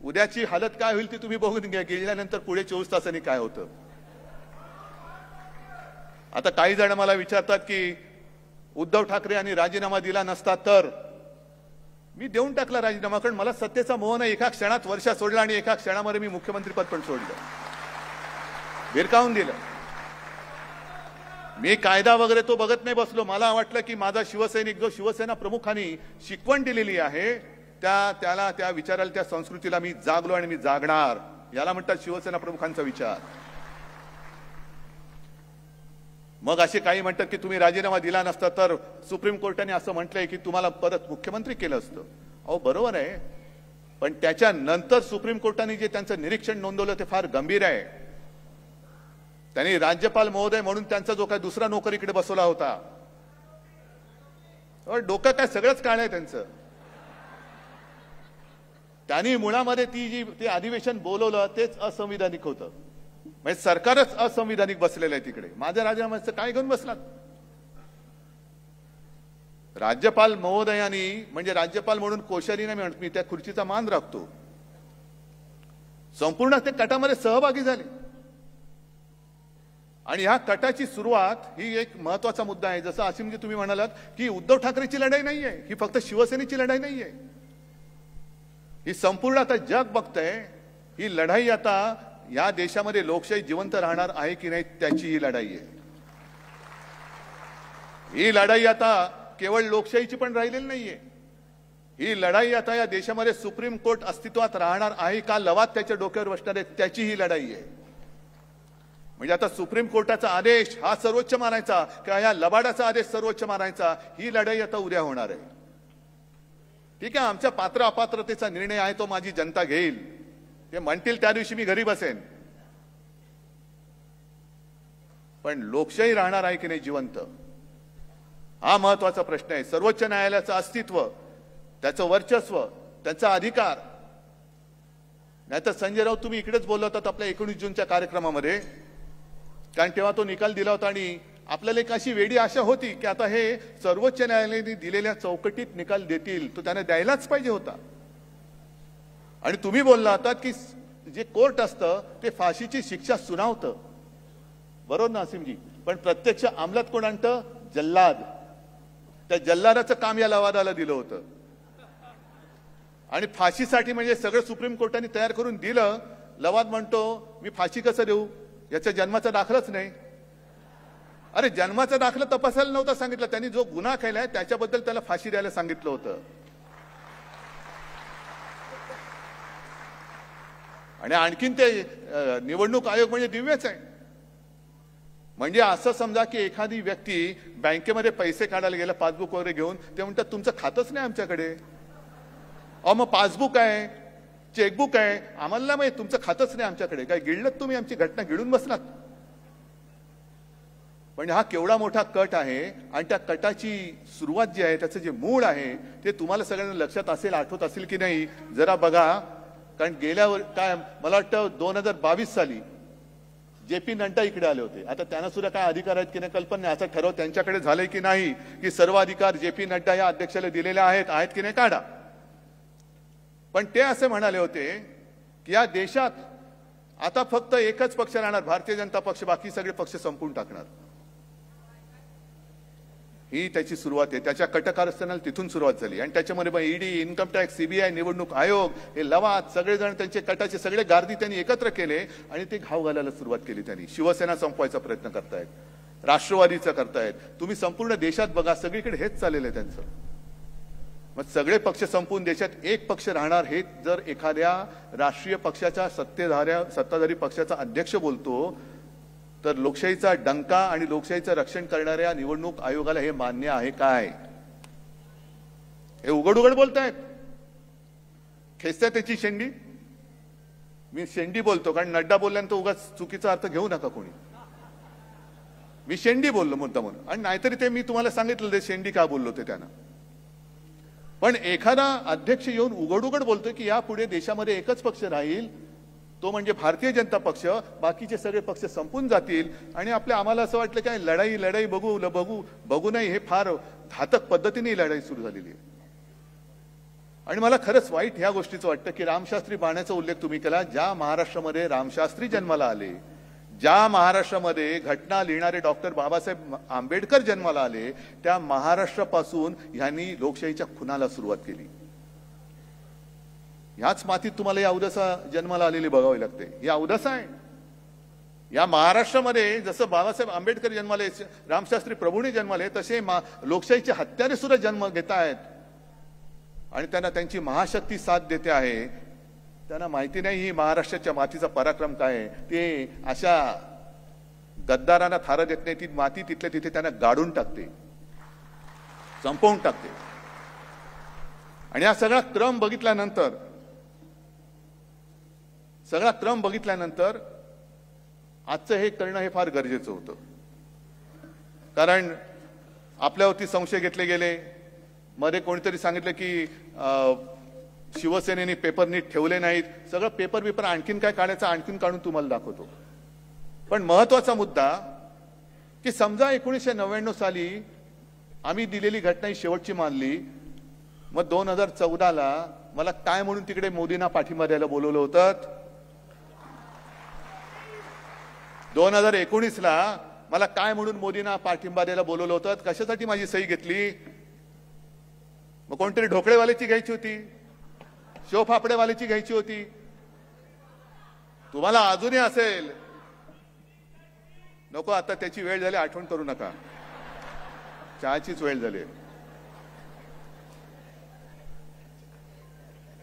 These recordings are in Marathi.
उद्याची हालत काय होईल ती तुम्ही बघून घ्या, गेल्यानंतर पुढे 24 तासांनी काय होतं. आता काही जण मला विचारतात की उद्धव ठाकरे यांनी राजीनामा दिला नसता तर. मी देऊन टाकला राजीनामा, कारण मला सत्तेचा मोह नाही. एका क्षणात वर्षा सोडला आणि एका क्षणामध्ये मी मुख्यमंत्रीपद पण सोडलं, भिरकावून दिलं. मी कायदा वगैरे तो बघत नाही बसलो. मला वाटलं की माझा शिवसैनिक जो शिवसेना प्रमुखांनी शिकवण दिलेली आहे त्याला, त्या विचाराला, त्या संस्कृतीला मी जागलो आणि मी जागणार. याला म्हणतात शिवसेना प्रमुखांचा विचार. मग असे काही म्हणतात की तुम्ही राजीनामा दिला नसता तर सुप्रीम कोर्टाने असं म्हटलंय की तुम्हाला परत मुख्यमंत्री केलं असतं. अहो बरोबर आहे, पण त्याच्यानंतर सुप्रीम कोर्टाने जे त्यांचं निरीक्षण नोंदवलं ते फार गंभीर आहे. त्यांनी राज्यपाल महोदय म्हणून त्यांचा जो काय दुसरा नोकर इकडे बसवला होता, डोकं काय सगळंच काळ आहे त्यांचं. त्यांनी मुळामध्ये ते अधिवेशन बोलवलं तेच असंविधानिक होतं. म्हणजे सरकारच असंविधानिक बसलेलं आहे तिकडे. माझ्या राजीनाम्याचं काय घेऊन बसलात? राज्यपाल महोदयांनी, म्हणजे राज्यपाल म्हणून कोश्यारी नाही म्हणत मी, त्या खुर्चीचा मान राखतो, संपूर्ण ते कटामध्ये सहभागी झाले. आणि ह्या कटाची सुरुवात ही एक महत्वाचा मुद्दा आहे. जसं असीमजी तुम्ही म्हणालात की उद्धव ठाकरेची लढाई नाहीये, ही फक्त शिवसेनेची लढाई नाहीये, ही संपूर्ण आता जग बघतंय. ही लढाई आता या देशामध्ये लोकशाही जिवंत राहणार आहे की नाही त्याची ही लढाई आहे. ही लढाई आता केवळ लोकशाहीची पण राहिलेली नाहीये. ही लढाई आता या देशामध्ये सुप्रीम कोर्ट अस्तित्वात राहणार आहे का, लवाद त्याच्या डोक्यावर बसणार आहे, त्याची ही लढाई आहे. म्हणजे आता सुप्रीम कोर्टाचा आदेश हा सर्वोच्च मानायचा किंवा या लबाडाचा आदेश सर्वोच्च मानायचा, ही लढाई आता उद्या होणार आहे. ठीक आहे, आमच्या पात्र अपात्रतेचा निर्णय आहे तो माझी जनता घेईल. ते म्हणतील त्या दिवशी मी घरी बसेन. पण लोकशाही राहणार आहे की नाही जिवंत, हा महत्वाचा प्रश्न आहे. सर्वोच्च न्यायालयाचं अस्तित्व, त्याचं वर्चस्व, त्याचा अधिकार. नाहीतर संजय राऊत तुम्ही इकडेच बोलला होतात आपल्या 19 जूनच्या कार्यक्रमामध्ये, कारण तेव्हा तो निकाल दिला होता आणि आपल्याला एक अशी वेडी आशा होती की आता हे सर्वोच्च न्यायालयाने दिलेल्या चौकटीत निकाल देतील, तो त्याने द्यायलाच पाहिजे होता. आणि तुम्ही बोलला होतात की जे कोर्ट असतं ते फाशीची शिक्षा सुनावतं, बरोबर ना असीमजी? पण प्रत्यक्ष अंमलात कोण आणतं? जल्लाद. त्या जल्लादाचं काम या लवादाला दिलं होतं. आणि फाशीसाठी म्हणजे सगळं सुप्रीम कोर्टाने तयार करून दिलं. लवाद म्हणतो मी फाशी कसं देऊ, याच्या जन्माचा दाखलाच नाही. अरे जन्माचा दाखला तपासायला नव्हता सांगितलं, त्यांनी जो गुन्हा केलाय त्याच्याबद्दल त्याला फाशी द्यायला सांगितलं होतं. आणि आणखीन ते निवडणूक आयोग म्हणजे दिव्यच आहे. म्हणजे असं समजा की एखादी व्यक्ती बँकेमध्ये पैसे काढायला गेला पासबुक वगैरे घेऊन, ते म्हणतात तुमचं खातच नाही आमच्याकडे. अहो मग पासबुक आहे, चेकबुक आहे, आम्हाला माहिती तुमचं खातच नाही आमच्याकडे. काय गिळलं तुम्ही आमची घटना गिळून बसलात? पण हा केवढा मोठा कट आहे. आणि त्या कटाची सुरुवात जी आहे, त्याचं जे मूळ आहे ते तुम्हाला सगळ्यांना लक्षात असेल, आठवत असेल की नाही जरा बघा. कारण गेल्यावर काय मला वाटतं 2022 साली JP नड्डा इकडे आले होते. आता त्यांना सुद्धा काय अधिकार आहेत की नाही कल्पना नाही. असं ठरव त्यांच्याकडे झालंय की नाही की सर्व अधिकार JP नड्डा या अध्यक्षाला दिलेले आहेत की नाही काढा. पण ते असे म्हणाले होते की या देशात आता फक्त एकच पक्ष राहणार, भारतीय जनता पक्ष, बाकी सगळे पक्ष संपून टाकणार. ही त्याची सुरुवात आहे. त्याच्या कटकारस्थानाला तिथून सुरुवात झाली. आणि त्याच्यामध्ये मग ED, इन्कम टॅक्स, CBI, निवडणूक आयोग, हे लवाद, सगळेजण त्यांचे कटाचे सगळे गार्दी त्यांनी एकत्र केले आणि ते घाव घालायला सुरुवात केली. त्यांनी शिवसेना संपवायचा प्रयत्न करतायत, राष्ट्रवादीचा करतायत. तुम्ही संपूर्ण देशात बघा, सगळीकडे हेच चाललेलं आहे त्यांचं. मग सगळे पक्ष संपून देशात एक पक्ष राहणार हे जर एखाद्या राष्ट्रीय पक्षाच्या सत्ताधारी पक्षाचा अध्यक्ष बोलतो, तर लोकशाहीचा डंका आणि लोकशाहीचं रक्षण करणाऱ्या निवडणूक आयोगाला हे मान्य आहे काय? हे उघड उघड बोलतायत. खेचताय त्याची शेंडी. मी शेंडी बोलतो कारण नड्डा बोलल्यानंतर उगाच चुकीचा अर्थ घेऊ नका कोणी. मी शेंडी बोललो मुद्दा म्हणून. आणि नाहीतरी ते मी तुम्हाला सांगितलं ते शेंडी का बोललो ते त्यांना. पण एखादा अध्यक्ष येऊन उघड उघड बोलतोय की यापुढे देशामध्ये एकच पक्ष राहील, तो म्हणजे भारतीय जनता पक्ष, बाकीचे सगळे पक्ष संपून जातील. आणि आम्हाला असं वाटलं काय लढाई बघू नाही, हे फार घातक पद्धतीने लढाई सुरू झालेली आहे. आणि मला खरंच वाईट ह्या गोष्टीचं वाटतं की रामशास्त्री बाण्याचा उल्लेख तुम्ही केला. ज्या महाराष्ट्रामध्ये रामशास्त्री जन्माला आले, ज्या महाराष्ट्रामध्ये घटना लिहिणारे डॉक्टर बाबासाहेब आंबेडकर जन्माला आले, त्या महाराष्ट्रापासून ह्यांनी लोकशाहीच्या खुनाला सुरुवात केली. ह्याच मातीत तुम्हाला या अवदसा जन्माला आलेली बघावी लागते. ही अवदसा आहे. या महाराष्ट्रामध्ये जसं बाबासाहेब आंबेडकर जन्माले, रामशास्त्री प्रभूने जन्माले, तसे लोकशाहीच्या हत्यारे सुद्धा जन्म घेत आहेत आणि त्यांना त्यांची महाशक्ती साथ देते आहे. त्यांना माहिती नाही ही महाराष्ट्राच्या मातीचा पराक्रम काय आहे. ते अशा गद्दारांना थारा देत नाही. ती माती तिथल्या तिथे त्यांना गाडून टाकते, संपवून टाकते. आणि हा सगळा क्रम बघितल्यानंतर आजचं हे करणं हे फार गरजेचं होतं. कारण आपल्यावरती संशय घेतले गेले. मध्ये कोणीतरी सांगितलं की शिवसेनेने पेपर नीट ठेवले नाहीत. सगळं पेपर आणखीन काय काढायचं, आणखीन काढून तुम्हाला दाखवतो. पण महत्वाचा मुद्दा की समजा 1999 साली आम्ही दिलेली घटना ही शेवटची मानली, मग 2014ला मला काय म्हणून तिकडे मोदींना पाठिंबा द्यायला बोलवलं होतं? 2019ला मला काय म्हणून मोदींना पाठिंबा द्यायला बोलवलं होतं? कशासाठी माझी सही घेतली? मग कोणतरी ढोकळेवाल्याची घ्यायची होती, शोफापडेवाल्याची घ्यायची होती. तुम्हाला अजूनही असेल, नको आता त्याची वेळ झाली, आठवण करू नका, चहाचीच वेळ झाली.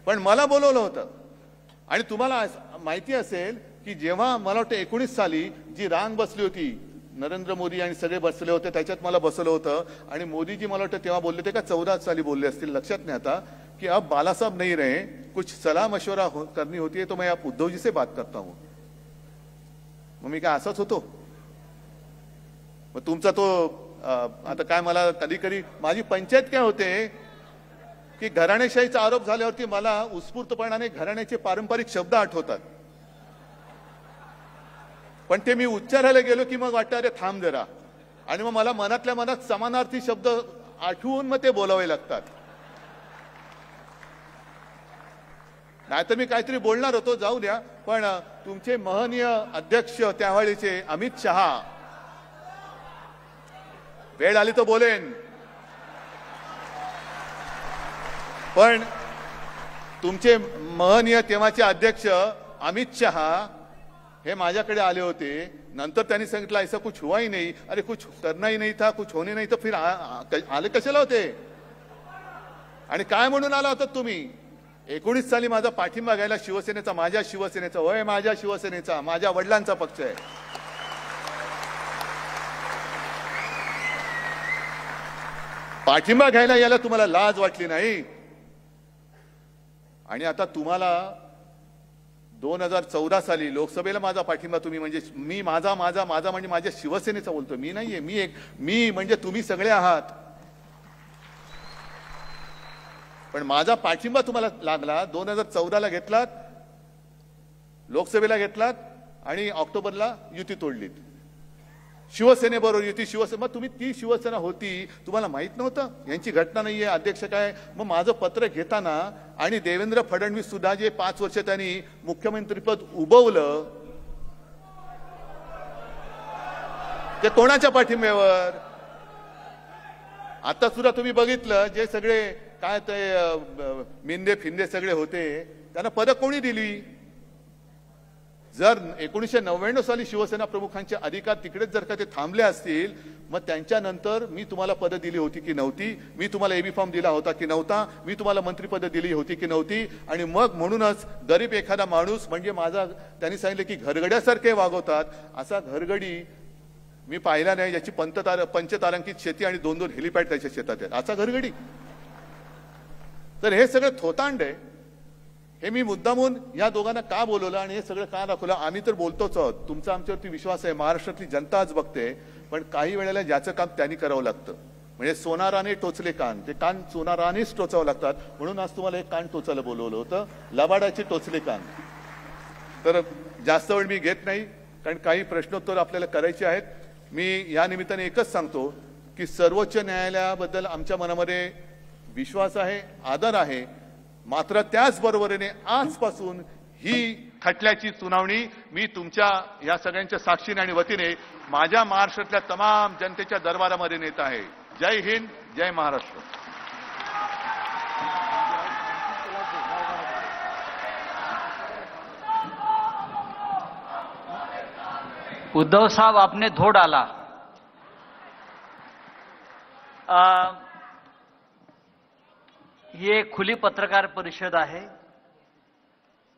पण मला बोलवलं होतं. आणि तुम्हाला माहिती असेल की जेव्हा मला वाटतं 19 साली जी रांग बसली होती, नरेंद्र मोदी आणि सगळे बसले होते, त्याच्यात मला बसवलं होतं. आणि मोदीजी मला वाटतं तेव्हा बोलले होते का 14 साली बोलले असतील, लक्षात नाही आता, कि अब बाला साहब नहीं रहे, कुछ सलाह मशवरा करनी होती है तो मैं आप उद्धव जी से बात करता हूं. मग मी काय असाच होतो? मग तुमचा तो आता काय, मला कधी कधी माझी पंचायत काय होते की घराणेशाहीचा आरोप झाल्यावरती मला उत्स्फूर्तपणाने घराण्याचे पारंपरिक शब्द आठवतात. पण ते मी उच्चारायला गेलो की मग वाटतं अरे थांब जरा, आणि मग मला मनातल्या मनात समानार्थी शब्द आठवून मग ते बोलावे लागतात. नाहीतर मी काहीतरी बोलणार होतो, जाऊ द्या. पण तुमचे महनीय अध्यक्ष त्यावेळीचे अमित शहा, वेळ आली तर बोलेन, पण तुमचे महनीय तेव्हाचे अध्यक्ष अमित शहा हे माझ्याकडे आले होते. नंतर त्यांनी सांगितलं ऐसा कुछ हुआ ही नहीं, अरे कुछ करना ही नहीं था, कुछ होने नहीं, तर फिर आले कशाला होते? आणि काय म्हणून आला होता तुम्ही? 19 साली माझा पाठिंबा घ्यायला शिवसेनेचा, माझ्या शिवसेनेचा, होय माझ्या शिवसेनेचा, माझ्या वडिलांचा पक्ष आहे. पाठिंबा घ्यायला याला तुम्हाला लाज वाटली नाही. आणि आता तुम्हाला 2014 साली लोकसभेला माझा पाठिंबा तुम्ही, म्हणजे मी माझा म्हणजे माझ्या शिवसेनेचा बोलतो, मी नाहीये. मी म्हणजे तुम्ही सगळे आहात. पण माझा पाठिंबा तुम्हाला लागला. 2014ला घेतलात, लोकसभेला घेतलात, आणि ऑक्टोबरला युती तोडलीत शिवसेनेबरोबर. युती मग तुम्ही ती शिवसेना होती, तुम्हाला माहित नव्हतं यांची घटना नाहीये, अध्यक्ष काय? मग माझं पत्र घेताना आणि देवेंद्र फडणवीस सुद्धा जे 5 वर्ष त्यांनी मुख्यमंत्रीपद उभवलं, ते कोणाच्या पाठिंब्यावर? आता सुद्धा तुम्ही बघितलं, जे सगळे काय ते मिंदे फिंदे सगळे होते, त्यांना पदक कोणी दिली? जर 1999 साली शिवसेना प्रमुखांचे अधिकार तिकडेच जर का ते थांबले असतील, मग त्यांच्यानंतर मी तुम्हाला पद दिली होती की नव्हती? मी तुम्हाला एबी फॉर्म दिला होता की नव्हता? मी तुम्हाला मंत्रिपद दिली होती की नव्हती? आणि मग म्हणूनच गरीब एखादा माणूस म्हणजे माझा, त्यांनी सांगितलं की घरगड्यासारखे वागवतात, असा घरगडी मी पाहिला नाही ज्याची पंचतारांकित शेती आणि 2-2 हेलिपॅड त्याच्या शेतात आहेत, असा घरगडी. तर हे सगळं थोतांड आहे. हे मी मुद्दामून या दोघांना का बोलवलं आणि हे सगळं का दाखवलं? आम्ही तर बोलतोच आहोत, तुमचा आमच्यावरती विश्वास आहे, महाराष्ट्रातली जनता आज बघते. पण काही वेळेला ज्याचं काम त्यांनी करावं लागतं, म्हणजे सोनाराने टोचले कान, ते कान सोनारानेच टोचावं लागतात. म्हणून आज तुम्हाला एक कान टोचायला बोलवलं होतं, लबाडाचे टोचले कान. तर जास्त वेळ मी घेत नाही, कारण काही प्रश्नोत्तर आपल्याला करायचे आहेत. मी या निमित्ताने एकच सांगतो की सर्वोच्च न्यायालयाबद्दल आमच्या मनामध्ये विश्वास आहे, आदर आहे. मात्र त्याचबरोबरीने आजपासून ही खटल्याची सुनावणी मी तुमच्या या सगळ्यांच्या साक्षीने आणि वतीने माझ्या महाराष्ट्रातल्या तमाम जनतेच्या दरबारामध्ये नेत आहे. जय हिंद, जय महाराष्ट्र. उद्धव साहब, आपने धो डाला. ये खुली पत्रकार परिषद आहे,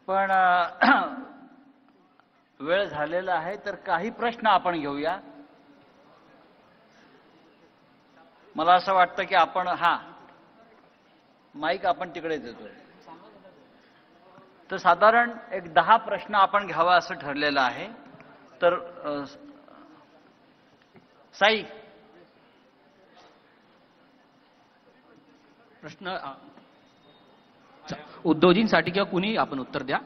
पण वेळ झालेला आहे, तर काही प्रश्न आपण घेऊया. मला असं वाटतं की आपण माईक आपण तिकडे देतोय, तर साधारण एक 10 प्रश्न आपण घ्यावा असं ठरलेलं आहे. तर साई, प्रश्न उद्योजींसाठी किंवा कुणी आपण उत्तर द्या.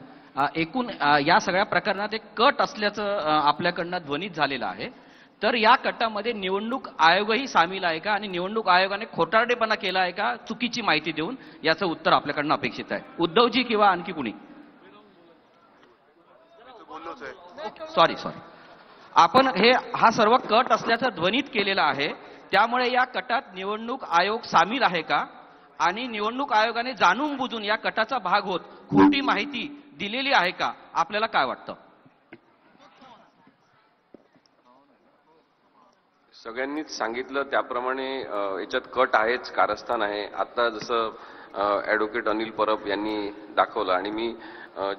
एकूण या सगळ्या प्रकरणात एक कट असल्याचं आपल्याकडनं ध्वनित झालेलं आहे. तर या कटामध्ये निवडणूक आयोगही सामील आहे का आणि निवडणूक आयोगाने खोटारडेपणा केला आहे का चुकीची माहिती देऊन, याचं उत्तर आपल्याकडनं अपेक्षित आहे. उद्धवजी किंवा आणखी कुणी? सॉरी, आपण हा सर्व कट असल्याचं ध्वनित केलेला आहे, त्यामुळे या कटात निवडणूक आयोग सामील आहे का आणि निवडणूक आयोगाने जाणून बुजून या कटाचा भाग होत खोटी माहिती दिलेली आहे का, आपल्याला काय वाटतं? सगळ्यांनीच सांगितलं त्याप्रमाणे याच्यात कट आहेच, कारस्थान आहे. आता जसं ॲडव्होकेट अनिल परब यांनी दाखवलं आणि मी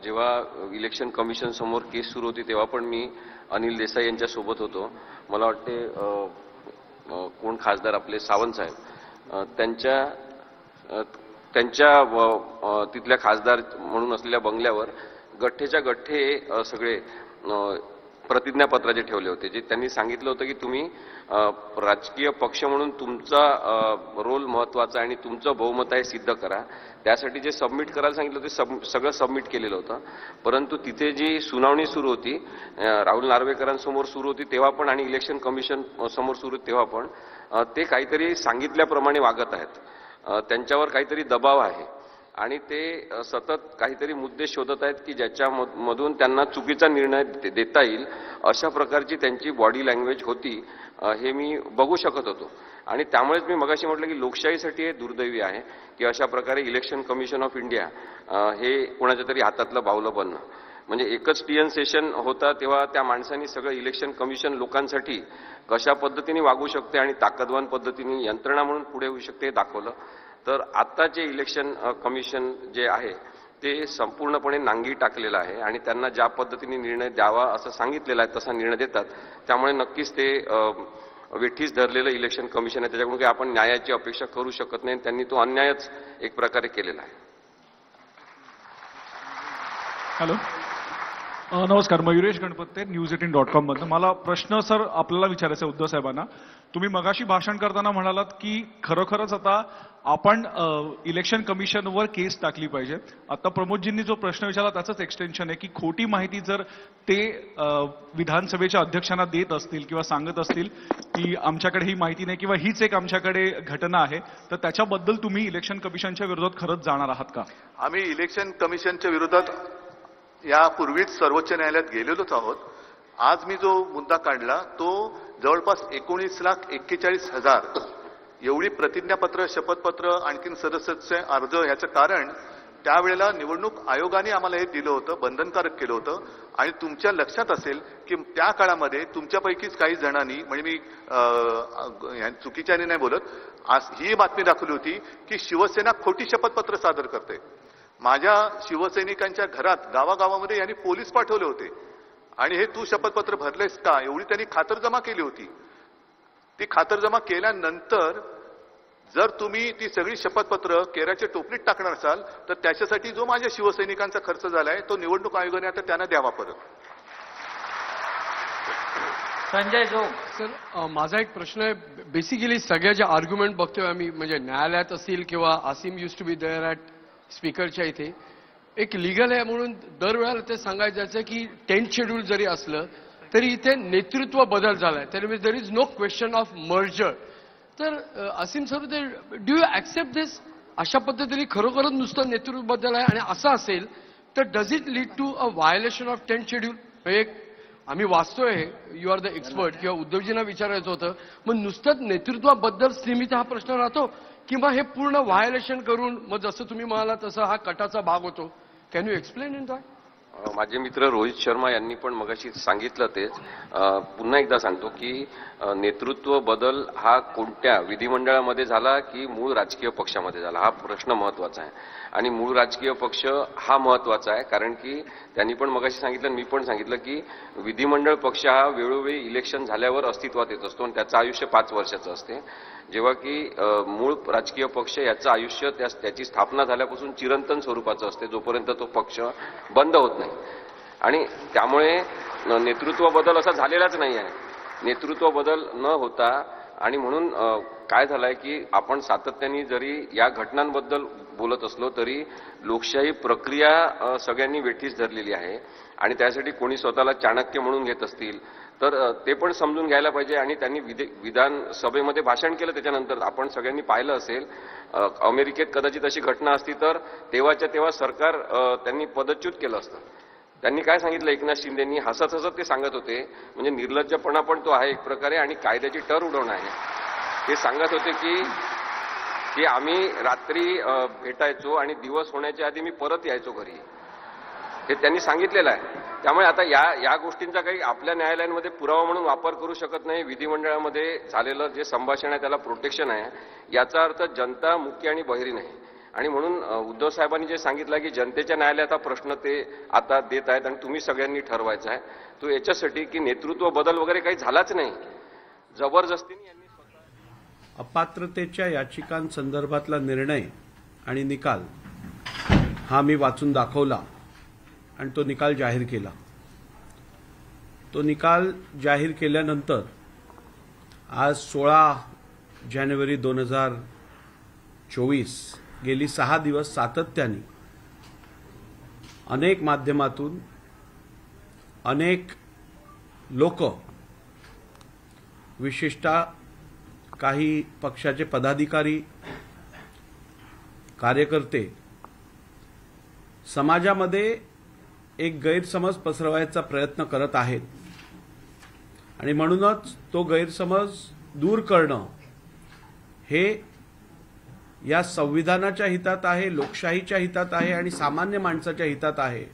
जेव्हा इलेक्शन कमिशन समोर केस सुरू होती तेव्हा पण मी अनिल देसाई यांच्या सोबत होतो. मला वाटते कोण खासदार आपले सावंत साहेब, त्यांच्या तिथल्या खासदार म्हणून असलेल्या बंगल्यावर गठ्ठेच्या गठ्ठे सगळे प्रतिज्ञापत्राचे ठेवले होते, जे त्यांनी सांगितलं होतं की तुम्ही राजकीय पक्ष म्हणून तुमचा रोल महत्वाचा आणि तुमचं बहुमत आहे सिद्ध करा. त्यासाठी जे सबमिट करायला सांगितलं ते सगळं सबमिट केलेलं होतं. परंतु तिथे जी सुनावणी सुरू होती, राहुल नार्वेकरांसमोर सुरू होती तेव्हा पण आणि इलेक्शन कमिशन समोर सुरू होती तेव्हा पण ते काहीतरी सांगितल्याप्रमाणे वागत आहेत. त्यांच्यावर काहीतरी दबाव आहे आणि ते सतत काहीतरी मुद्दे शोधत आहेत की ज्याच्यामधून त्यांना चुकीचा निर्णय देता येईल अशा प्रकारची त्यांची बॉडी लँग्वेज होती, हे मी बघू शकत होतो. आणि त्यामुळेच मी मगाशी म्हटलं की लोकशाहीसाठी हे दुर्दैवी आहे की अशा प्रकारे इलेक्शन कमिशन ऑफ इंडिया हे कोणाच्या तरी हातातलं बाहुलं बनणं. म्हणजे एकच TN सेशन होता तेव्हा त्या माणसांनी सगळं इलेक्शन कमिशन लोकांसाठी कशा पद्धतीने वागू शकते आणि ताकदवान पद्धतीने यंत्रणा म्हणून पुढे होऊ शकते हे दाखवलं. तर आत्ताचे इलेक्शन कमिशन जे आहे ते संपूर्णपणे नांगी टाकलेलं आहे आणि त्यांना ज्या पद्धतीने निर्णय द्यावा असं सांगितलेलं आहे तसा निर्णय देतात. त्यामुळे नक्कीच ते वेठीस धरलेलं इलेक्शन कमिशन आहे, त्याच्याकडून काही आपण न्यायाची अपेक्षा करू शकत नाही. त्यांनी तो अन्यायच एक प्रकारे केलेला आहे. हॅलो, नमस्कार. मयुरेश गणपते, news18.com मधून. मला प्रश्न सर आपल्याला विचारायचा आहे उद्धव साहेबांना. तुम्ही मगाशी भाषण करताना म्हणालात की खरोखरच आता आपण इलेक्शन कमिशनवर केस टाकली पाहिजे. आता प्रमोदजींनी जो प्रश्न विचारला त्याचंच एक्सटेन्शन आहे की खोटी माहिती जर ते विधानसभेच्या अध्यक्षांना देत असतील किंवा सांगत असतील की आमच्याकडे ही माहिती नाही किंवा हीच एक आमच्याकडे घटना आहे, तर त्याच्याबद्दल तुम्ही इलेक्शन कमिशनच्या विरोधात खरंच जाणार आहात का? आम्ही इलेक्शन कमिशनच्या विरोधात यापूर्वीच सर्वोच्च न्यायालयात गेलेलोच आहोत. आज मी जो मुद्दा काढला तो जवळपास 19,41,000 एवढी प्रतिज्ञापत्र, शपथपत्र, आणखीन सदस्याचे अर्ज. याचं कारण त्यावेळेला निवडणूक आयोगाने आम्हाला हे दिलं होतं, बंधनकारक केलं होतं. आणि तुमच्या लक्षात असेल की त्या काळामध्ये तुमच्यापैकीच काही जणांनी, म्हणजे मी चुकीच्याने नाही बोलत, आज ही बातमी दाखवली होती की शिवसेना खोटी शपथपत्र सादर करते. माझ्या शिवसैनिकांच्या घरात गावागावामध्ये यांनी पोलीस पाठवले होते आणि हे तू शपथपत्र भरलेस का एवढी त्यांनी खातरजमा केली होती. ती खातरजमा केल्यानंतर जर तुम्ही ती सगळी शपथपत्र केराच्या टोपलीत टाकणार असाल तर त्याच्यासाठी जो माझ्या शिवसैनिकांचा खर्च झालाय तो निवडणूक आयोगाने आता त्यांना द्यावा परत. संजय जोग. सर, माझा एक प्रश्न आहे. बेसिकली सगळ्या ज्या आर्ग्युमेंट बघतोय आम्ही, म्हणजे न्यायालयात असतील किंवा Asim used to be there at स्पीकरच्या इथे, एक लिगल आहे म्हणून दरवेळेला ते सांगायचं जायचं की 10th शेड्यूल जरी असलं तरी इथे नेतृत्व बदल झालाय. There is no question of merger. तर Aseem sir, do you accept this? अशा पद्धतीने खरोखरच नुसतं नेतृत्व बदल आहे आणि असं असेल तर does it lead to a violation of 10th schedule? एक आम्ही वाचतोय, यू आर द एक्सपर्ट, किंवा उद्धवजींना विचारायचं होतं, मग नुसतंच नेतृत्वाबद्दल सीमित हा प्रश्न राहतो किंवा हे पूर्ण व्हायोलेशन करून मग जसं तुम्ही म्हणाला तसं हा कटाचा भाग होतो? Can you explain in that? माझे मित्र रोहित शर्मा यांनी पण मगाशी सांगितलं तेच. पुन्हा एकदा सांगतो की नेतृत्व बदल हा कोणत्या विधिमंडळामध्ये झाला की मूळ राजकीय पक्षामध्ये झाला, हा प्रश्न महत्वाचा आहे. आणि मूळ राजकीय पक्ष हा महत्वाचा आहे कारण की त्यांनी पण मगाशी सांगितलं, मी पण सांगितलं की विधिमंडळ पक्ष हा वेळोवेळी इलेक्शन झाल्यावर अस्तित्वात येत असतो आणि त्याचं आयुष्य 5 वर्षाचं असते, जेव्हा की मूळ राजकीय पक्ष याचं आयुष्य त्याची स्थापना झाल्यापासून चिरंतन स्वरूपाचं असते, जोपर्यंत तो पक्ष बंद होत नाही. आणि त्यामुळे नेतृत्व बदल असा झालेलाच नाही आहे. नेतृत्व बदल न होता आणि म्हणून काय झालंय की आपण सातत्याने जरी या घटनांबद्दल बोलत असलो तरी लोकशाही प्रक्रिया सगळ्यांनी वेठीस धरलेली आहे आणि त्यासाठी कोणी स्वतःला चाणक्य म्हणून घेत असतील तर ते पण समजून घ्यायला पाहिजे. आणि त्यांनी विधानसभेमध्ये भाषण केलं, त्याच्यानंतर आपण सगळ्यांनी पाहिलं असेल अमेरिकेत कदाचित अशी घटना असती तर तेव्हाच्या तेव्हा सरकार त्यांनी पदच्युत केलं असतं. त्यांनी काय सांगितलं, एकनाथ शिंदेंनी हसत हसत ते सांगत होते, म्हणजे निर्लज्जपणा पण तो आहे एक प्रकारे आणि कायद्याची टर उडवणं आहे. ते सांगत होते की आम्ही रात्री भेटायचो आणि दिवस होण्याच्या आधी मी परत यायचो घरी, हे त्यांनी सांगितलेलं आहे. त्यामुळे आता या गोष्टींचा काही आपल्या न्यायालयांमध्ये पुरावा म्हणून वापर करू शकत नाही. विधिमंडळामध्ये झालेलं जे संभाषण आहे त्याला प्रोटेक्शन आहे, याचा अर्थ जनता मुकी आणि बहिरी नाही. आणि म्हणून उद्धव साहेबांनी जे सांगितलं की जनतेच्या न्यायालयात हा प्रश्न ते आता देत आहेत आणि तुम्ही सगळ्यांनी ठरवायचा आहे, तो याच्यासाठी की नेतृत्व बदल वगैरे काही झालाच नाही, जबरदस्तीने यांनी अपात्रतेच्या याचिकांसंदर्भातला निर्णय आणि निकाल हा मी वाचून दाखवला आणि तो निकाल जाहीर केला. तो निकाल जाहीर केल्यानंतर आज 16 जानेवारी 2024 गेली 6 दिवस सातत्याने अनेक माध्यमातून अनेक लोक, विशेषतः काही पक्षाचे पदाधिकारी, कार्यकर्ते समाजामध्ये एक गैरसमज पसरवायचा प्रयत्न करत आहेत आणि म्हणूनच तो गैरसमज दूर करणं हे या संविधानाच्या हितात आहे, लोकशाहीच्या हितात आहे आणि सामान्य माणसाच्या हितात आहे.